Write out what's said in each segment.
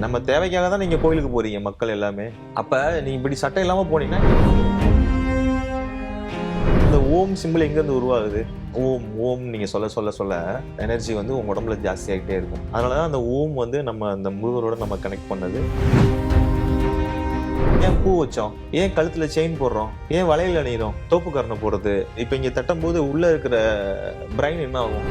நம்ம தேவைக்காக தான் நீங்க கோயிலுக்கு போறீங்க மக்கள் எல்லாமே. அப்ப நீங்க இப்படி சட்டை இல்லாம போனீங்கன்னா இந்த ஓம் சிம்பிள் எங்க இருந்து உருவாகுது? ஓம் ஓம் நீங்க சொல்ல சொல்ல சொல்ல எனர்ஜி வந்து உங்க உடம்புல ஜாஸ்தி ஆகிட்டே இருக்கும். அதனாலதான் அந்த ஓம் வந்து நம்ம அந்த முருகரோட நம்ம கனெக்ட் பண்ணது. ஏன் பூ வச்சோம்? ஏன் கழுத்துல செயின் போடுறோம்? ஏன் வளையல் அணிகிறோம்? தோப்புக்கரணை போடுறது. இப்ப இங்க தட்டும் போது உள்ள இருக்கிற பிரைன் என்ன ஆகும்?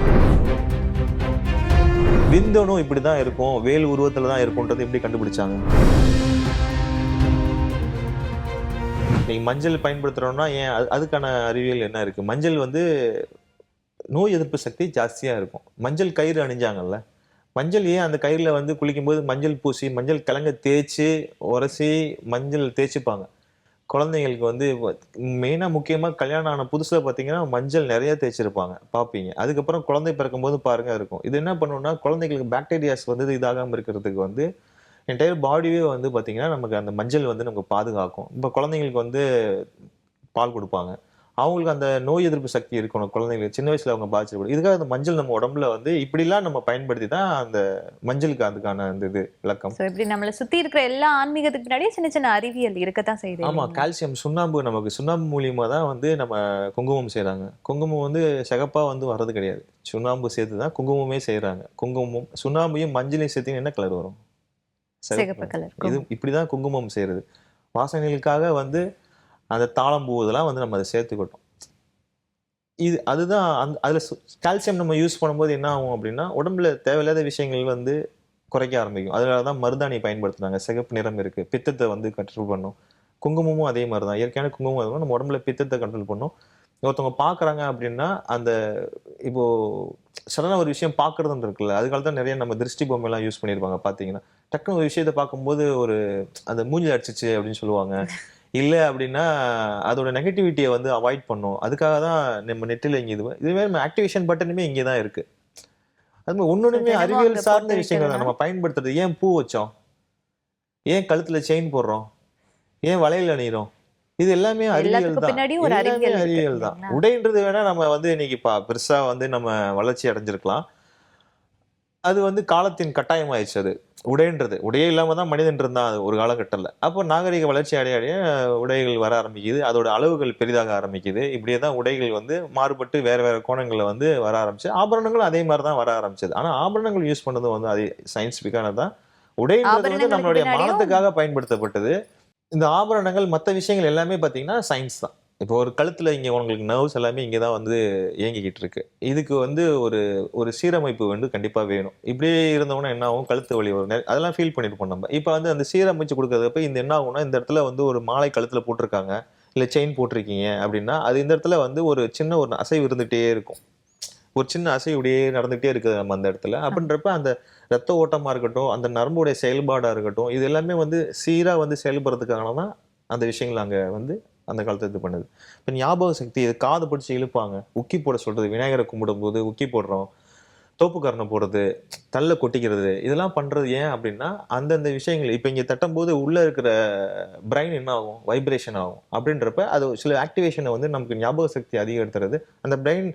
விந்தணும் இப்படிதான் இருக்கும், வேல் உருவத்துல தான் இருக்கும்ன்றது எப்படி கண்டுபிடிச்சாங்க? நீங்க மஞ்சள் பயன்படுத்துறோம்னா ஏன் அதுக்கான அறிவியல் என்ன இருக்கு? மஞ்சள் வந்து நோய் எதிர்ப்பு சக்தி ஜாஸ்தியா இருக்கும். மஞ்சள் கயிறு அணிஞ்சாங்கல்ல, மஞ்சள் ஏன் அந்த கயிறுல வந்து குளிக்கும்போது மஞ்சள் பூசி மஞ்சள் கிழங்க தேய்ச்சி உரசி மஞ்சள் தேய்ச்சிப்பாங்க. குழந்தைங்களுக்கு வந்து மெயினா முக்கியமா கல்யாணம் ஆன புதுசுல பாத்தீங்கன்னா மஞ்சள் நிறைய தேய்ச்சிருப்பாங்க பாப்பீங்க. அதுக்கப்புறம் குழந்தை பிறக்கும் போது பாருங்க இருக்கும். இது என்ன பண்ணும்னா குழந்தைங்களுக்கு பாக்டீரியாஸ் வந்து இதாகாம இருக்கிறதுக்கு வந்து என்டையர் பாடியே வந்து பாத்தீங்கன்னா நமக்கு அந்த மஞ்சள் வந்து நமக்கு பாதுகாக்கும். இப்ப குழந்தைங்களுக்கு வந்து பால் கொடுப்பாங்க. அவங்களுக்கு அந்த நோய் எதிர்ப்பு சக்தி இருக்கணும். குழந்தைங்களுக்கு சின்ன வயசுல அவங்க பாதிச்சிடக்கூடாது. இதுக்காக அந்த மஞ்சள் நம்ம உடம்புல வந்து இப்படிலாம் நம்ம பயன்படுத்தி தான் அந்த மஞ்சளுக்கு அதுக்கான அந்த இது விளக்கம். சோ இப்படி நம்மள சுத்தி இருக்கிற எல்லா ஆன்மீகத்துக்கு பின்னாடியும் சின்ன சின்ன அறிவியல் இருக்கத்தான் செய்யுது ஆமா, இல்லைங்களா? கால்சியம் சுண்ணாம்பு நமக்கு சுண்ணாம்பு மூலியமா தான் வந்து நம்ம குங்குமம் செய்றாங்க. குங்குமம் வந்து சிகப்பா வந்து வர்றது கிடையாது. சுண்ணாம்பு சேர்த்து தான் குங்குமமே செய்றாங்க. குங்குமம் சுண்ணாம்பையும் மஞ்சளையும் சேர்த்தீங்கன்னா என்ன கலர் வரும்? சிகப்பு சிகப்பு கலர். கலர் இது இப்படிதான் குங்குமம் செய்றது. வாசனைகளுக்காக வந்து அந்த தாழம்பூ இதெல்லாம் வந்து நம்ம அதை சேர்த்துக்கிட்டோம். அதுதான் அதுல கால்சியம் நம்ம யூஸ் பண்ணும்போது என்ன ஆகும் அப்படின்னா, உடம்புல தேவையில்லாத விஷயங்கள் வந்து குறைக்க ஆரம்பிக்கும். அதனால தான் மருதாணி பயன்படுத்துனாங்க. சிகப்பு நிறம் இருக்கு. பித்தத்த வந்து கண்ட்ரோல் பண்ணும். குங்குமமும் அதே மாரி தான். இயற்கையான குங்குமம் அதுவும் நம்ம உடம்புல பித்தத்த கண்ட்ரோல் பண்ணும். ஒருத்தவங்க பார்க்குறாங்க அப்படின்னா, அந்த இப்போ சடனா ஒரு விஷயம் பார்க்குறதுன்னு இருக்குல்ல, அதுக்காக தான் நெறைய நம்ம திருஷ்டி பொம்மைலாம் யூஸ் பண்ணியிருப்பாங்க பார்த்தீங்கன்னா. டக்குனு ஒரு விஷயத்த பார்க்கும்போது அந்த மூஞ்சில அடிச்சிச்சு அப்படின்னு சொல்லுவாங்க. இல்ல அப்படின்னா, அதோட நெகட்டிவிட்டிய வந்து அவாய்ட் பண்ணும். அதுக்காக தான் நம்ம நெட்ல இங்க இதுவே நம்ம ஆக்டிவேஷன் பட்டனுமே இங்க தான் இருக்கு. அது மாரி சோ ஒண்ணொண்ணுமே தினமும் அறிவியல் அங்க சார்ந்த போட்டு விஷயங்கள் தான். வைக்கிறதுனால நம்ம பயன்படுத்துறது. ஏன் பூ வச்சோம்? ஏன் கழுத்துல செயின் போடுறோம்? ஏன் வளையல் அணியிறோம்? இது எல்லாமே அறிவியல் எல்லாத்துக்கு தான். பின்னாடியும் ஒரு எல்லாமே அறிவியல் இருக்கு அறிவியல் தான். இல்லைங்களா? உடைன்றது வேணா நம்ம வந்து இன்னைக்கு பெருசா வந்து நம்ம வளர்ச்சி அடைஞ்சிருக்கலாம். அது வந்து காலத்தின் கட்டாயமாயிருச்சு அது. உடைன்றது. உடையே இல்லாம தான் மனிதன் இருந்தான் அது ஒரு காலகட்டத்துல. அப்போ நாகரீக வளர்ச்சி அடைய அடைய உடைகள் வர ஆரம்பிக்குது. அதோட அளவுகள் பெரிதாக ஆரம்பிக்குது. இப்படியே தான் உடைகள் வந்து மாறுபட்டு வேற வேற கோணங்கள்ல வந்து வர ஆரம்பிச்சு. ஆபரணங்களும் அதே மாரி தான் வர ஆரம்பிச்சது. ஆனா ஆபரணங்கள் யூஸ் பண்ணது வந்து அதே சயின்டிஃபிக்கானது தான். உடைன்றது வந்து ஆபரணங்களுக்கு நம்மளுடைய பின்னாடியும் மானத்துக்காக பயன்படுத்தப்பட்டது. இந்த ஆபரணங்கள் மத்த விஷயங்கள் எல்லாமே பார்த்தீங்கன்னா, சயின்ஸ் தான். இப்போ ஒரு கழுத்துல இங்க உங்களுக்கு நர்வ்ஸ் எல்லாமே இங்க தான் வந்து இயங்கிக்கிட்டு இருக்கு. இதுக்கு வந்து ஒரு ஒரு சீரமைப்பு வந்து கண்டிப்பா வேணும். இப்படியே இருந்தோம்னா என்ன ஆகும்? கழுத்து வலி வரும். அதெல்லாம் ஃபீல் பண்ணியிருப்போம் நம்ம. இப்ப வந்து அந்த சீரமைச்சு குடுக்கறதப்ப இந்த என்ன ஆகும்னா, இந்த இடத்துல வந்து ஒரு மாலை கழுத்துல போட்டுருக்காங்க. இல்ல செயின் போட்டிருக்கீங்க அப்படின்னா, அது இந்த இடத்துல வந்து ஒரு சின்ன ஒரு அசைவு இருந்துட்டே இருக்கும். ஒரு சின்ன அசைவு இப்படியே நடந்துகிட்டே இருக்குது நம்ம அந்த இடத்துல. அப்படின்றப்ப அந்த ரத்த ஓட்டமா இருக்கட்டும், அந்த நரம்புடைய செயல்பாடா இருக்கட்டும், இது எல்லாமே வந்து சீரா வந்து செயல்படுறதுக்காக தான் அந்த விஷயங்கள் அங்க வந்து அந்த காலத்துல இது பண்ணுது. இப்ப ஞாபக சக்தி இது காது பிடிச்சு இழுப்பாங்க. உக்கி போட சொல்றது. விநாயகர கும்பிடும்போது உக்கி போடுறோம். தோப்புக்கரணை போடுறது, தல்ல கொட்டிக்கிறது, இதெல்லாம் பண்றது ஏன் அப்படின்னா, அந்தந்த விஷயங்கள் இப்ப இங்க தட்டும்போது உள்ள இருக்கிற பிரைன் என்ன ஆகும்? வைப்ரேஷன் ஆகும். அப்படின்றப்ப அது சில ஆக்டிவேஷன வந்து நமக்கு ஞாபக சக்தி அதிகப்படுத்துறது. அந்த பிரைன்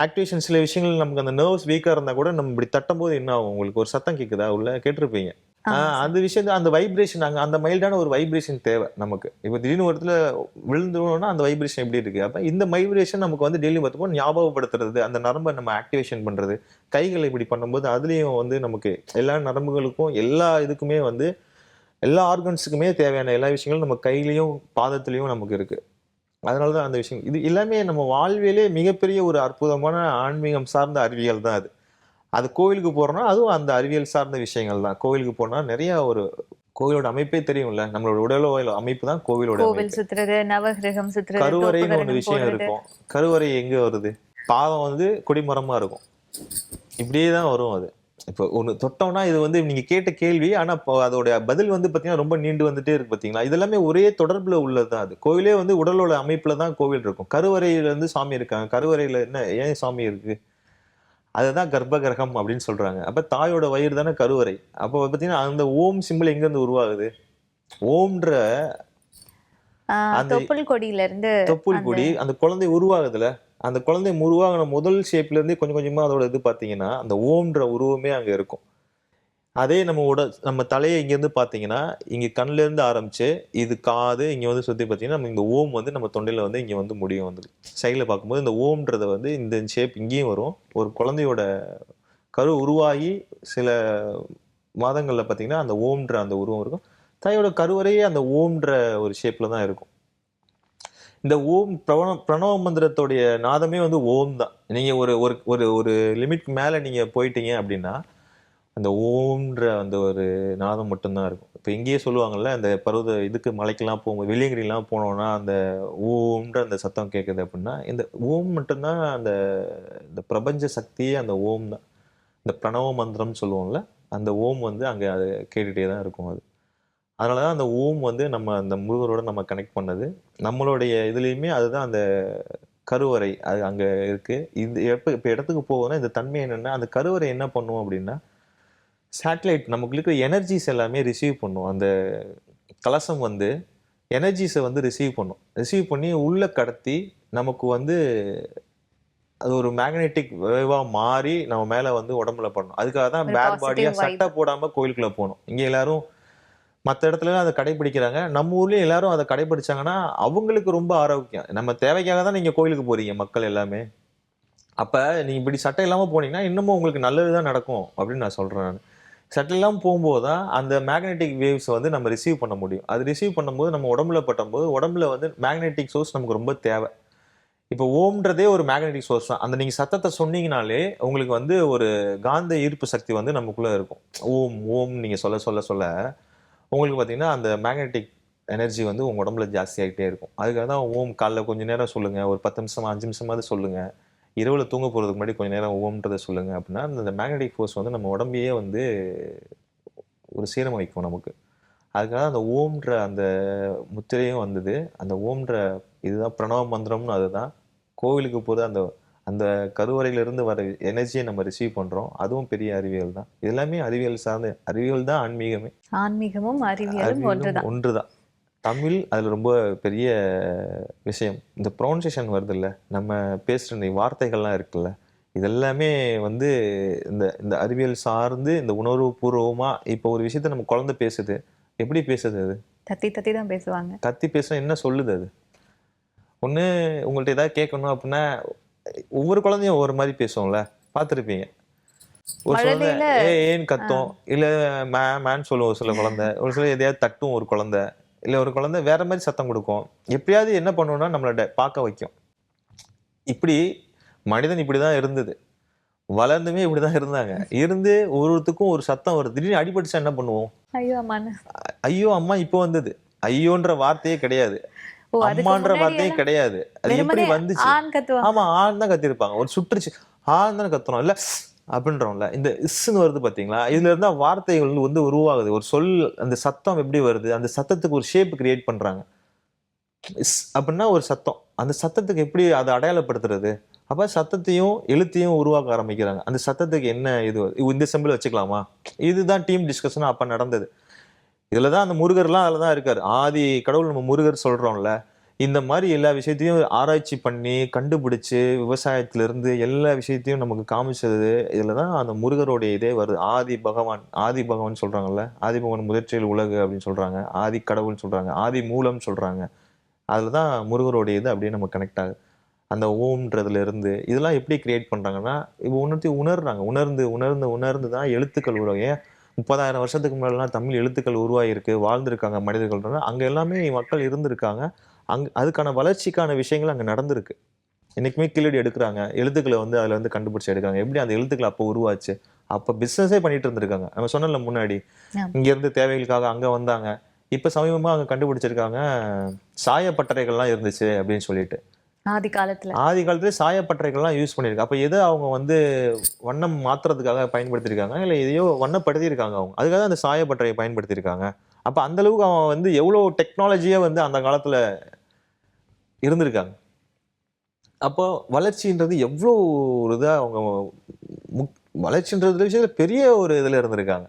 ஆக்டிவேஷன் சில விஷயங்கள் நமக்கு அந்த நர்வ்ஸ் வீக்கா இருந்தா கூட நம்ம இப்படி தட்டும்போது என்ன ஆகும்? உங்களுக்கு ஒரு சத்தம் கேட்குதா உள்ள? கேட்டிருப்பீங்க. ஆமா சார். அந்த விஷயத்த அந்த வைப்ரேஷன் அங்க அந்த மைல்டான ஒரு வைப்ரேஷன் தேவை நமக்கு. இப்ப திடீர்னு ஒரு இடத்துல விழுந்துருவோம்னா அந்த வைப்ரேஷன் எப்படி இருக்கு? அப்ப இந்த வைப்ரேஷன் நமக்கு வந்து டெய்லி பார்க்கும்போது ஞாபகப்படுத்துறது, அந்த நரம்ப நம்ம ஆக்டிவேஷன் பண்றது, கைகள இப்படி பண்ணும்போது அதுலயும் வந்து நமக்கு எல்லா நரம்புகளுக்கும், எல்லா இதுக்குமே வந்து எல்லா ஆர்கன்ஸுக்குமே தேவையான எல்லா விஷயங்களும் நம்ம கையிலயும், பாதத்திலயும் நமக்கு இருக்கு. அதனால தான் அந்த விஷயம். இது எல்லாமே நம்ம வாழ்வியலே மிகப்பெரிய ஒரு அற்புதமான ஆன்மீகம் சார்ந்த அறிவியல் தான் அது. அது கோவிலுக்கு போறோம்னா, அதுவும் அந்த அறிவியல் சார்ந்த விஷயங்கள் தான். கோவிலுக்கு போனா நெறைய ஒரு கோவிலோட அமைப்பே தெரியும்ல. நம்மளோட உடலோட அமைப்பு தான் கோவிலோட கோவில் அமைப்பு. சுத்துறது, நவகிரகம் சுத்துறது, கருவறைன்னு ஒண்ணு தோப்புக்கரணம் விஷயம் போடுறது. இருக்கும். கருவறை எங்க வருது? பாதம் வந்து கொடிமரமா இருக்கும். இப்படியே தான் வரும் அது. இப்போ ஒண்ணு தொட்டோம்னா இது வந்து நீங்க கேட்ட கேள்வி. ஆனா அதோட பதில் வந்து பார்த்தீங்கன்னா, ரொம்ப நீண்டு வந்துட்டே இருக்கு பார்த்தீங்களா? இது எல்லாமே ஒரே தொடர்புல உள்ளது தான் அது. கோவிலே வந்து உடலோட அமைப்புல தான் கோவில் இருக்கும். கருவறையில வந்து சாமி இருக்காங்க. கருவறையில என்ன ஏன் சாமி இருக்கு? அதுதான் கர்ப்ப கிரகம் அப்படின்னு சொல்றாங்க. அப்ப தாயோட வயிறு தானே கருவறை. அப்போ பார்த்தீங்கன்னா, அந்த ஓம் சிம்பல் எங்கருந்து உருவாகுது? ஓம்ன்ற அந்த தொப்புள் கொடியில இருந்து தொப்புள் அந்த கொடி, அந்த குழந்தை உருவாகுதுல, அந்த குழந்தை உருவாகுன முதல் ஷேப்ல இருந்தே கொஞ்சம் கொஞ்சமா அதோட இது பார்த்தீங்கன்னா, அந்த ஓம்ன்ற உருவமே அங்க இருக்கும். அதே நம்ம தலையை இங்கேருந்து பார்த்தீங்கன்னா, இங்க கண்லேருந்து ஆரம்பிச்சு, இது காது, இங்க வந்து சுத்தி பார்த்தீங்கன்னா, நம்ம இந்த ஓம் வந்து நம்ம தொண்டையில வந்து இங்க வந்து முடியும் வந்து. சைடுல பார்க்கும்போது இந்த ஓம்ன்றத வந்து இந்த ஷேப் இங்கேயும் வரும். ஒரு குழந்தையோட கரு உருவாகி சில மாதங்கள்ல பார்த்தீங்கன்னா, அந்த ஓம்ன்ற அந்த உருவம் இருக்கும். தாயோட கருவறையே அந்த ஓம்ன்ற ஒரு ஷேப்ல தான் இருக்கும். இந்த ஓம் பிரணவ மந்திரத்தோடைய நாதமே வந்து ஓம் தான். நீங்க ஒரு ஒரு ஒரு ஒரு லிமிட்க்கு மேல நீங்க போயிட்டீங்க அப்படின்னா, அந்த ஓம்ன்ற அந்த ஒரு நாதம் மட்டும் தான் இருக்கும். இப்ப இங்கேயே சொல்லுவாங்கல்ல, அந்த இதுக்கு மலைக்கெல்லாம் போகும்போது வெள்ளியங்கிரிலாம் போனோம்னா, அந்த ஓம்ன்ற அந்த சத்தம் கேட்குது அப்படின்னா, இந்த ஓம் மட்டும் தான் அந்த இந்த பிரபஞ்ச சக்தியே அந்த ஓம் தான். இந்த பிரணவ மந்திரம்னு சொல்லுவோம்ல, அந்த ஓம் வந்து அங்க அது கேட்டுட்டே தான் இருக்கும் அது. அதனால தான் அந்த ஓம் வந்து நம்ம அந்த முருகரோட நம்ம கனெக்ட் பண்ணது. நம்மளுடைய இதுலயுமே அதுதான் அந்த கருவறை. அது அங்க இருக்கு. இப்ப இடத்துக்கு போகும்னா, இந்த தன்மை என்னன்னா, அந்த கருவறை என்ன பண்ணும் அப்படின்னா, சேட்டலைட் நமக்கு இருக்கிற எனர்ஜிஸ் எல்லாமே ரிசீவ் பண்ணும். அந்த கலசம் வந்து எனர்ஜிஸ வந்து ரிசீவ் பண்ணும். ரிசீவ் பண்ணி உள்ள கடத்தி, நமக்கு வந்து அது ஒரு மேக்னெட்டிக் வேவா மாறி நம்ம மேல வந்து உடம்புல படணும். அதுக்காக தான் ஒரு பேர் பாடியா பாசிட்டிவ் வைப். சட்டை போடாம கோயிலுக்குள்ள போணும். இங்க எல்லாரும் மத்த இடத்துலலாம் அத கடைபிடிக்கிறாங்க. நம்ம ஊர்லயும் எல்லாரும் அத கடைபிடிச்சாங்கன்னா, அவங்களுக்கு ரொம்ப ஆரோக்கியம். நம்ம தேவைக்காக தான் நீங்க கோயிலுக்கு போறீங்க மக்கள் எல்லாமே. அப்ப நீங்க இப்படி சட்டை இல்லாம போனீங்கன்னா, இன்னமும் உங்களுக்கு நல்லது தான் நடக்கும் அப்படின்னு நான் சொல்றேன் நானு. சட்டை இல்லாம போம்போது தான் அந்த மேக்னெட்டிக் வேவ்ஸ் வந்து நம்ம ரிசீவ் பண்ண முடியும். அது ரிசீவ் பண்ணும்போது நம்ம உடம்புல பட்டம்போது, உடம்புல வந்து மேக்னெட்டிக் சோர்ஸ் நமக்கு ரொம்ப தேவை. இப்போ ஓம்ன்றதே ஒரு மேக்னெட்டிக் சோர்ஸ் தான். அந்த நீங்க சத்தத்த சொன்னீங்கனாலே, உங்களுக்கு வந்து ஒரு காந்த ஈர்ப்பு சக்தி வந்து நமக்குள்ள இருக்கும். ஓம், ஓம் நீங்க சொல்ல சொல்ல சொல்ல, உங்களுக்கு பார்த்தீங்கன்னா, அந்த மேக்னெட்டிக் எனர்ஜி வந்து உங்க உடம்புல ஜாஸ்தியாயிட்டே இருக்கும். அதுக்காக தான் ஓம் காலைல கொஞ்ச நேரம் சொல்லுங்க. ஒரு 10 நிமிஷமா, 5 நிமிஷமாவது சொல்லுங்க. இரவுல தூங்க போறதுக்கு முன்னாடி கொஞ்ச நேரம் ஓம்ன்றத சொல்லுங்க அப்படின்னா, அந்த மேக்னெட்டிக் ஃபோர்ஸ் வந்து நம்ம உடம்பையே வந்து ஒரு சீரமைக்கும் நமக்கு. அதுக்காக அந்த ஓம்ன்ற அந்த முத்திரையும் வந்தது. அந்த ஓம்ன்ற இதுதான் பிரணவ மந்திரம்னு அதுதான். கோவிலுக்கு போறது அந்த அந்த கருவறையிலிருந்து வர எனர்ஜிய நம்ம ரிசீவ் பண்றோம். அதுவும் பெரிய அறிவியல் தான். இது எல்லாமே அறிவியல் சார்ந்த அறிவியல் தான் ஆன்மீகமே. ஆன்மீகமும் அறிவியலும் அறிவியலும் ஒன்றுதான். ஒன்றுதான். தமிழ் அதுல ரொம்ப பெரிய விஷயம். இந்த ப்ரொனன்சியேஷன் வருதுல்ல, நம்ம பேசுற இந்த வார்த்தைகள்லாம் இருக்குல்ல, இதெல்லாமே வந்து இந்த இந்த அறிவியல் சார்ந்து இந்த உணர்வுபூர்வமா இப்போ ஒரு விஷயத்த நம்ம குழந்தை பேசுது. எப்படி பேசுது அது? தத்தி தத்தி தான் பேசுவாங்க. கத்தி பேசுனா என்ன சொல்லுது அது? ஒண்ணு உங்கள்ட்ட ஏதாவது கேட்கணும் அப்டின்னா, ஒவ்வொரு குழந்தையும் ஒவ்வொரு மாரி பேசும்ல. பார்த்துருப்பீங்க. ஒரு குழந்தை மழலையில ஏன்னு கத்தும். இல்ல மேன்னு சொல்லும் ஒரு சில குழந்தை. ஒரு சில எதையாவது தட்டும் ஒரு குழந்தை. இல்ல ஒரு குழந்தை வேற மாரி சத்தம் குடுக்கும். எப்படியாவது என்ன பண்ணும்னா, நம்மள பார்க்க வைக்கும். இப்படி மனிதன் இப்படிதான் இருந்தது. வளர்ந்துமே இப்படிதான் இருந்தாங்க. இருந்து ஒருவருத்துக்கும் ஒரு சத்தம் வருது. திடீர்னு அடிபட்டுச்சா என்ன பண்ணுவோம்? ஐயோ அம்மான்னு. ஐயோ! அம்மா இப்போ வந்தது. ஐயோன்ற வார்த்தையே கிடையாது. ஓ, அதுக்கு அம்மான்ற முன்னாடி வார்த்தையே எல்லாம் கிடையாது. அது எப்படி வெறுமனே வந்துச்சு? ஆண் கத்துவாங்க. ஆமா, ஆன்னு தான் கத்திருப்பாங்க. ஒரு சுட்டுருச்சு. ஆன்னு தானே கத்துறோம். இல்ல அப்படின்றோம்ல. இந்த இஸ்ன்னு வருது பார்த்தீங்களா? இதுல இருந்தா வார்த்தைகள் வந்து உருவாகுது. ஒரு சொல் அந்த சத்தம் எப்படி வருது? அந்த சத்தத்துக்கு ஒரு ஷேப் கிரியேட் பண்றாங்க. இஸ் அப்படின்னா ஒரு சத்தம். அந்த சத்தத்துக்கு எப்படி அத அடையாளப்படுத்துறது? அப்ப சத்தத்தையும், எழுத்தையும் உருவாக்க ஆரம்பிக்கிறாங்க. அந்த சத்தத்துக்கு என்ன இது? இந்த சிம்பல் வச்சுக்கலாமா? இதுதான் டீம் டிஸ்கஷனா அப்ப நடந்தது. இதுல தான் அந்த முருகர்லாம் அதுல தான் இருக்காரு. ஆதி கடவுள் நம்ம முருகர் சொல்றோம்ல. இந்த மாரி எல்லா விஷயத்தையும் ஆராய்ச்சி பண்ணி, கண்டுபிடிச்சு, விவசாயத்திலிருந்து எல்லா விஷயத்தையும் நமக்கு காமிச்சது, இதுல தான் அந்த முருகருடைய இதே வருது. ஆதி பகவான் சொல்றாங்கல்ல. ஆதி பகவான் முதற்றில் உலகு அப்படின்னு சொல்றாங்க. ஆதி கடவுள்னு சொல்றாங்க. ஆதி மூலம்னு சொல்றாங்க. அதுல தான் முருகருடைய இது அப்படியே நம்ம கனெக்ட் ஆகுது. அந்த ஓம்ன்றதுல இருந்து இதெல்லாம் எப்படி கிரியேட் பண்றாங்கன்னா, இப்போ ஒன்னத்தையும் உணர்றாங்க. உணர்ந்து, உணர்ந்து, உணர்ந்து தான் எழுத்துக்கள் உருவாகும். ஏன் 30,000 வருஷத்துக்கு முன்னாடிலாம் தமிழ் எழுத்துக்கள் உருவாகியிருக்கு, வாழ்ந்திருக்காங்க மனிதர்கள்னா, அங்க எல்லாமே மக்கள் இருந்திருக்காங்க. அதுக்கான வளர்ச்சிக்கான விஷயங்கள் அங்க நடந்திருக்கு. இன்னைக்குமே கீழடி எடுக்குறாங்க. எழுத்துக்கள வந்து அதுல வந்து கண்டுபிடிச்சு எடுக்குறாங்க. எப்படி அந்த எழுத்துக்கள் அப்போ உருவாச்சு? அப்ப பிசினஸே பண்ணிட்டு இருந்திருக்காங்க. நம்ம சொன்னோம்ல முன்னாடி. ஆமா. இங்க இருந்து தேவைகளுக்காக அங்க வந்தாங்க. இப்ப சமீபமா அங்க கண்டுபிடிச்சிருக்காங்க. சாயப்பட்டறைகள்லாம் இருந்துச்சு அப்படின்னு சொல்லிட்டு. ஆதி காலத்துல. ஆதி காலத்திலே சாயப்பட்டறைகள்லாம் யூஸ் பண்ணியிருக்காங்க. அப்ப எத அவங்க வந்து வண்ணம் மாத்துறதுக்காக பயன்படுத்தியிருக்காங்க? இல்ல எதையோ வண்ணப்படுத்தியிருக்காங்க அவங்க. அதுக்காக தான் அந்த சாயப்பட்டறைய பயன்படுத்தியிருக்காங்க. அப்ப அந்த அளவுக்கு அவன் வந்து எவ்வளோ டெக்னாலஜியா வந்து அந்த காலத்துல இருந்திருக்காங்க. அப்போ வளர்ச்சின்றது எவ்வளோ ஒரு இதா அவங்க முக் வளர்ச்சின்றது விஷயத்துல பெரிய ஒரு இதுல இருந்திருக்காங்க.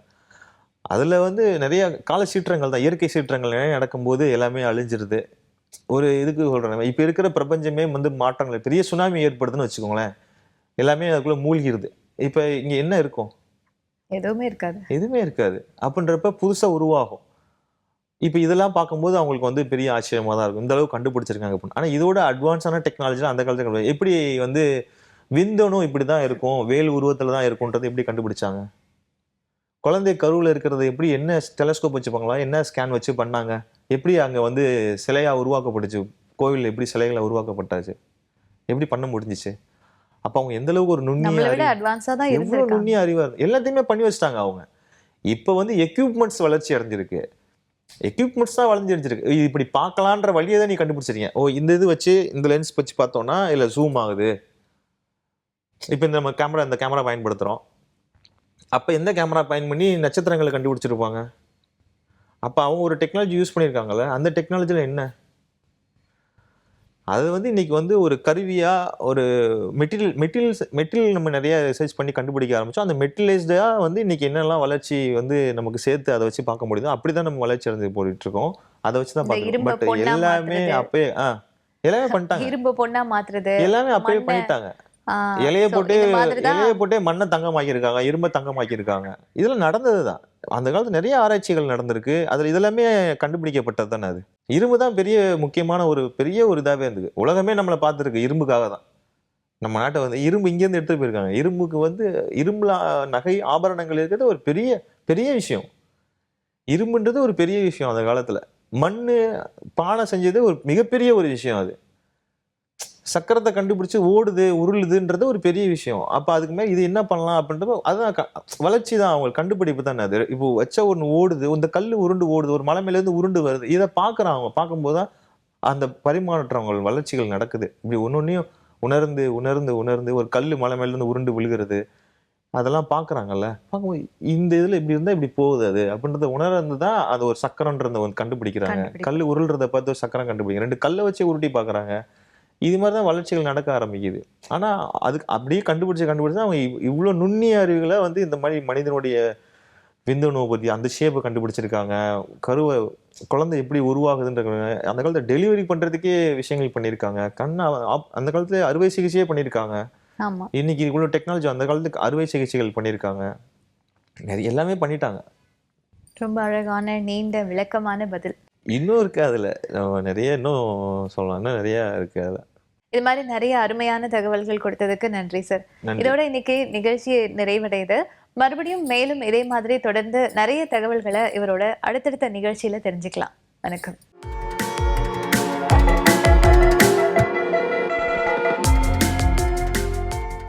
அதுல வந்து நெறைய கால சீற்றங்கள் தான். இயற்கை சீற்றங்கள் நெறைய நடக்கும்போது எல்லாமே அழிஞ்சிருது. ஒரு இதுக்கு சொல்றேன். இப்ப இருக்கிற பிரபஞ்சமே வந்து மாற்றங்கள் பெரிய சுனாமி ஏற்படுதுன்னு வச்சுக்கோங்களேன். எல்லாமே அதுக்குள்ள மூழ்கிருது. இப்ப இங்க என்ன இருக்கும்? எதுவுமே இருக்காது. எதுவுமே இருக்காது. அப்படின்றப்ப புதுசா உருவாகும். இப்ப இதெல்லாம் பார்க்கும்போது அவங்களுக்கு வந்து பெரிய ஆச்சரியமா தான் இருக்கும். இந்த அளவுக்கு கண்டுபிடிச்சிருக்காங்க அப்படின்னு. ஆனா இதோட அட்வான்ஸான டெக்னாலஜிலாம் அந்த காலத்துல கிடையாது. எப்படி வந்து விந்தணு இப்படிதான் இருக்கும், வேல் உருவத்துல தான் இருக்கும்ன்றத எப்படி கண்டுபிடிச்சாங்க? குழந்தை கருவுல இருக்கிறது எப்படி என்ன டெலஸ்கோப் வச்சு பார்க்கலாம்? என்ன ஸ்கேன் வச்சு பண்ணாங்க? எப்படி அங்க வந்து சிலையா உருவாக்கப்பட்டுச்சு? கோவில்ல எப்படி சிலைகளா உருவாக்கப்பட்டாச்சு? எப்படி பண்ண முடிஞ்சுச்சு? அப்ப அவங்க எந்த அளவுக்கு ஒரு நுண்ணிய நம்மளை விட அட்வான்ஸா தான் எவ்வளவு இருந்திருக்காங்க. நுண்ணிய அறிவா எல்லாத்தையுமே பண்ணி வச்சுட்டாங்க அவங்க. இப்ப வந்து எக்யூப்மெண்ட்ஸ் வளர்ச்சி அடைஞ்சிருக்கு. எக்யூப்மெண்ட்ஸ் தான் வளர்ந்துருச்சிருக்கு. இது இப்படி பார்க்கலான்ற வழியை தான் நீ கண்டுபிடிச்சிருக்கீங்க. ஓ இந்த இது வச்சு இந்த லென்ஸ் வச்சு பார்த்தோம்னா இல்ல ஜூம் ஆகுது. இப்ப இந்த நம்ம இந்த கேமரா பயன்படுத்துறோம். அப்ப எந்த கேமரா பயன் பண்ணி நட்சத்திரங்களை கண்டுபிடிச்சிருப்பாங்க? அப்ப அவங்க ஒரு டெக்னாலஜி யூஸ் பண்ணியிருக்காங்கல்ல. அந்த டெக்னாலஜில என்ன? அது வந்து இன்னைக்கு வந்து ஒரு கருவியா ஒரு மெட்டீரியல் நம்ம நிறைய ரிசர்ச் பண்ணி கண்டுபிடிக்க ஆரம்பிச்சோம். அந்த மெட்டீரியலைஸ்டா வந்து இன்னைக்கு என்னெல்லாம் வளர்ச்சி வந்து நமக்கு சேர்த்து அதை வச்சு பார்க்க முடியுதோ அப்படிதான் நம்ம வளர்ச்சி அடைஞ்சு போயிட்டு இருக்கோம். அதை வச்சு தான் இந்த பார்க்கணும். இரும்ப பட் பொண்ணா எல்லாமே மாத்துறது, அப்பயே எல்லாமே பண்ணிட்டாங்க. இரும்பு பொண்ணா மாத்துறது, எல்லாமே அப்பயே மண்ணை பண்ணிட்டாங்க. ஆஹ் இலைய so போட்டு இந்த மாதிரி தான். இலைய போட்டே மண்ணை தங்கமாக்கியிருக்காங்க, இரும்ப தங்கமாக்கியிருக்காங்க. இதெல்லாம் நடந்ததுதான். அந்த காலத்துல நிறைய ஆராய்ச்சிகள் நடந்திருக்கு. அதுல இதெல்லாமே கண்டுபிடிக்கப்பட்டது தானே அது. இரும்பு தான் பெரிய முக்கியமான ஒரு பெரிய ஒரு இதாவே இருந்தது. உலகமே நம்மள பார்த்திருக்கு இரும்புக்காக தான். நம்ம நாட்ட வந்து இரும்பு இங்கேருந்து எடுத்துட்டு போயிருக்காங்க. இரும்புக்கு வந்து இரும்புல நகை, ஆபரணங்கள் இருக்கிறது ஒரு பெரிய பெரிய விஷயம். இரும்புன்றது ஒரு பெரிய விஷயம் அந்த காலத்துல. மண்ணு, பானை செஞ்சது ஒரு மிகப்பெரிய ஒரு விஷயம் அது. சக்கரத்த கண்டுபிடிச்சு ஓடுது, உருளுதுன்றது ஒரு பெரிய விஷயம். அப்ப அதுக்கு மேல இது என்ன பண்ணலாம் அப்படின்றது அதுதான் வளர்ச்சி தான் அவங்க கண்டுபிடிப்பு தானே அது. இப்போ வச்ச ஒண்ணு ஓடுது, இந்த கல்லு உருண்டு ஓடுது, ஒரு மலை மேல இருந்து உருண்டு வருது. இத பார்க்குறாங்க. அவங்க பார்க்கும்போது தான் அந்த பரிமாற்றங்கள் வளர்ச்சிகள் நடக்குது. இப்படி ஒண்ணொண்ணையும் உணர்ந்து, உணர்ந்து, உணர்ந்து ஒரு கல்லு மலை மேல இருந்து உருண்டு விழுகிறது. அதெல்லாம் பார்க்குறாங்கல்ல. பார்க்கும்போது இந்த இதுல இப்படி இருந்தா இப்படி போகுது அது அப்படின்றத உணர்ந்து தான் அது ஒரு சக்கரம்ன்றத வந்து கண்டுபிடிக்கிறாங்க. கல்லு உருள்றத பார்த்து ஒரு சக்கரம் கண்டுபிடிக்கிறாங்க. 2 கல்ல வச்சே உருட்டி பார்க்குறாங்க. இது மாதிரி தான் வளர்ச்சிகள் நடக்க ஆரம்பிக்குது. ஆனா, அதுக்கு அப்படியே கண்டுபிடிச்சு அவங்க இவ்ளோ நுண்ணிய அறிவுகள வந்து இந்த மாரி மனிதனுடைய விந்தணுவ பத்தி அந்த ஷேப்ப கண்டுபிடிச்சிருக்காங்க. கருவ குழந்தை எப்படி உருவாகுதுன்ற அந்த காலத்துல டெலிவரி பண்றதுக்கே விஷயங்கள் பண்ணியிருக்காங்க. அந்த காலத்துல அறுவை சிகிச்சையே பண்ணியிருக்காங்க. ஆமா. இன்னைக்கு இவ்வளோ டெக்னாலஜி அந்த காலத்துக்கு அறுவை சிகிச்சைகள் பண்ணியிருக்காங்க. எல்லாமே பண்ணிட்டாங்க. ரொம்ப அழகான நீண்ட விளக்கமான பதில். இன்னும் இருக்கு அதுல. நம்ம நெறைய இன்னும் சொல்லலாம். இன்னும் நெறைய இருக்கு அதுல. இது மாதிரி நிறைய அருமையான தகவல்கள் கொடுத்ததுக்கு நன்றி சார். நன்றி. இதோட இன்னைக்கு நிகழ்ச்சி நிறைவடையுது. மறுபடியும் மேலும் இதே மாதிரி தொடர்ந்து நிறைய தகவல்களை இவரோட அடுத்தடுத்த நிகழ்ச்சியில தெரிஞ்சுக்கலாம். வணக்கம்.